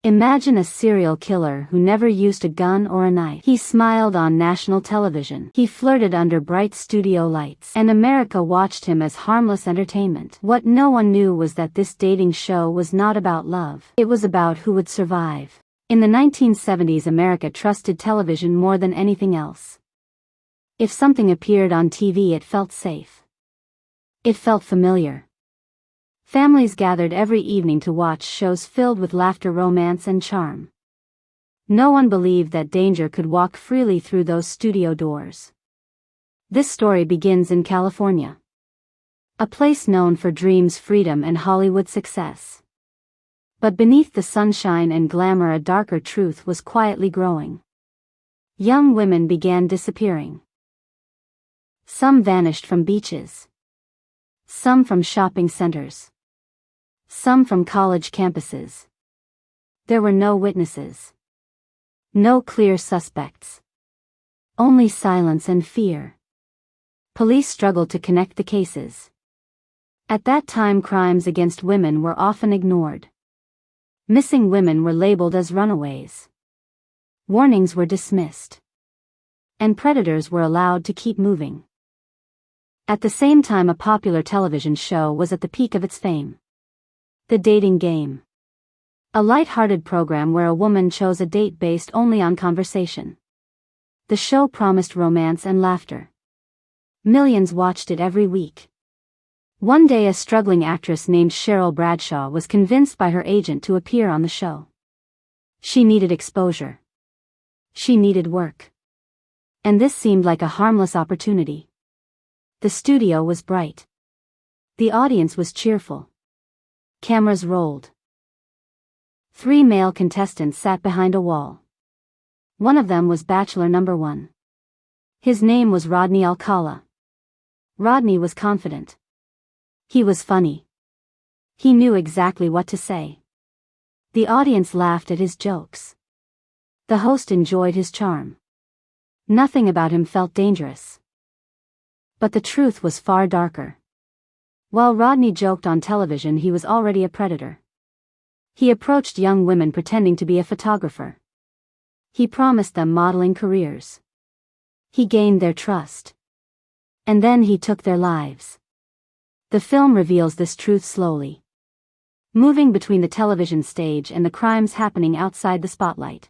Imagine a serial killer who never used a gun or a knife. He smiled on national television. He flirted under bright studio lights. And America watched him as harmless entertainment. What no one knew was that this dating show was not about love. It was about who would survive. In the 1970s, America trusted television more than anything else. If something appeared on TV, it felt safe. It felt familiar. Families gathered every evening to watch shows filled with laughter, romance, and charm. No one believed that danger could walk freely through those studio doors. This story begins in California, a place known for dreams, freedom, and Hollywood success. But beneath the sunshine and glamour, a darker truth was quietly growing. Young women began disappearing. Some vanished from beaches. Some from shopping centers. Some from college campuses. There were no witnesses. No clear suspects. Only silence and fear. Police struggled to connect the cases. At that time, crimes against women were often ignored. Missing women were labeled as runaways. Warnings were dismissed. And predators were allowed to keep moving. At the same time, a popular television show was at the peak of its fame. The Dating Game. A light-hearted program where a woman chose a date based only on conversation. The show promised romance and laughter. Millions watched it every week. One day, a struggling actress named Cheryl Bradshaw was convinced by her agent to appear on the show. She needed exposure. She needed work. And this seemed like a harmless opportunity. The studio was bright. The audience was cheerful. Cameras rolled. 3 male contestants sat behind a wall. One of them was Bachelor number 1. His name was Rodney Alcala. Rodney was confident. He was funny. He knew exactly what to say. The audience laughed at his jokes. The host enjoyed his charm. Nothing about him felt dangerous. But the truth was far darker. While Rodney joked on television, he was already a predator. He approached young women pretending to be a photographer. He promised them modeling careers. He gained their trust. And then he took their lives. The film reveals this truth slowly, moving between the television stage and the crimes happening outside the spotlight.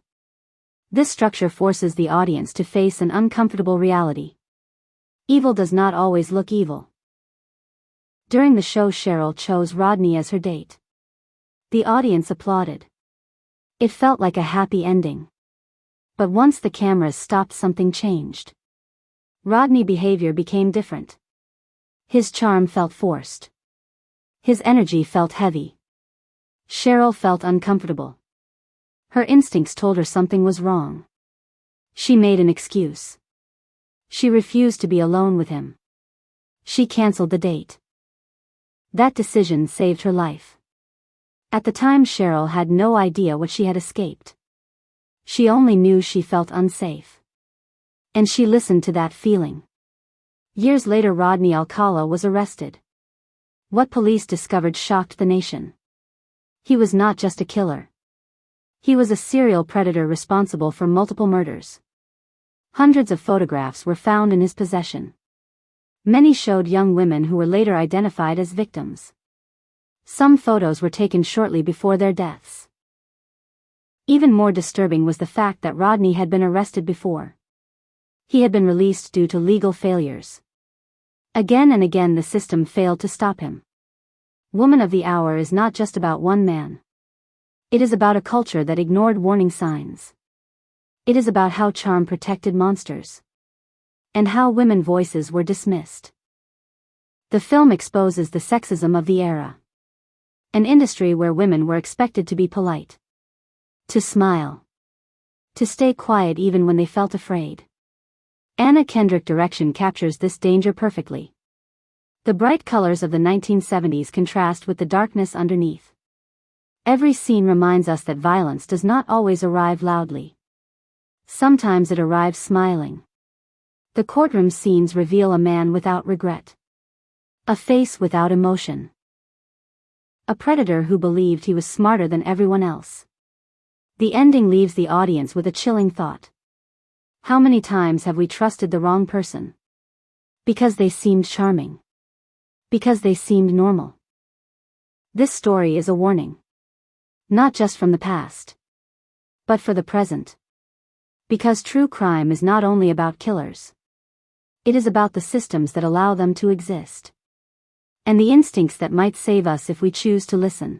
This structure forces the audience to face an uncomfortable reality. Evil does not always look evil. During the show, Cheryl chose Rodney as her date. The audience applauded. It felt like a happy ending. But once the cameras stopped, something changed. Rodney's behavior became different. His charm felt forced. His energy felt heavy. Cheryl felt uncomfortable. Her instincts told her something was wrong. She made an excuse. She refused to be alone with him. She canceled the date. That decision saved her life. At the time, Cheryl had no idea what she had escaped. She only knew she felt unsafe. And she listened to that feeling. Years later, Rodney Alcala was arrested. What police discovered shocked the nation. He was not just a killer. He was a serial predator responsible for multiple murders. Hundreds of photographs were found in his possession. Many showed young women who were later identified as victims. Some photos were taken shortly before their deaths. Even more disturbing was the fact that Rodney had been arrested before. He had been released due to legal failures. Again and again, the system failed to stop him. Woman of the Hour is not just about one man. It is about a culture that ignored warning signs. It is about how charm protected monsters. And how women's voices were dismissed. The film exposes the sexism of the era. An industry where women were expected to be polite. To smile. To stay quiet even when they felt afraid. Anna Kendrick direction captures this danger perfectly. The bright colors of the 1970s contrast with the darkness underneath. Every scene reminds us that violence does not always arrive loudly. Sometimes it arrives smiling. The courtroom scenes reveal a man without regret. A face without emotion. A predator who believed he was smarter than everyone else. The ending leaves the audience with a chilling thought. How many times have we trusted the wrong person? Because they seemed charming. Because they seemed normal. This story is a warning. Not just from the past, but for the present. Because true crime is not only about killers. It is about the systems that allow them to exist. And the instincts that might save us if we choose to listen.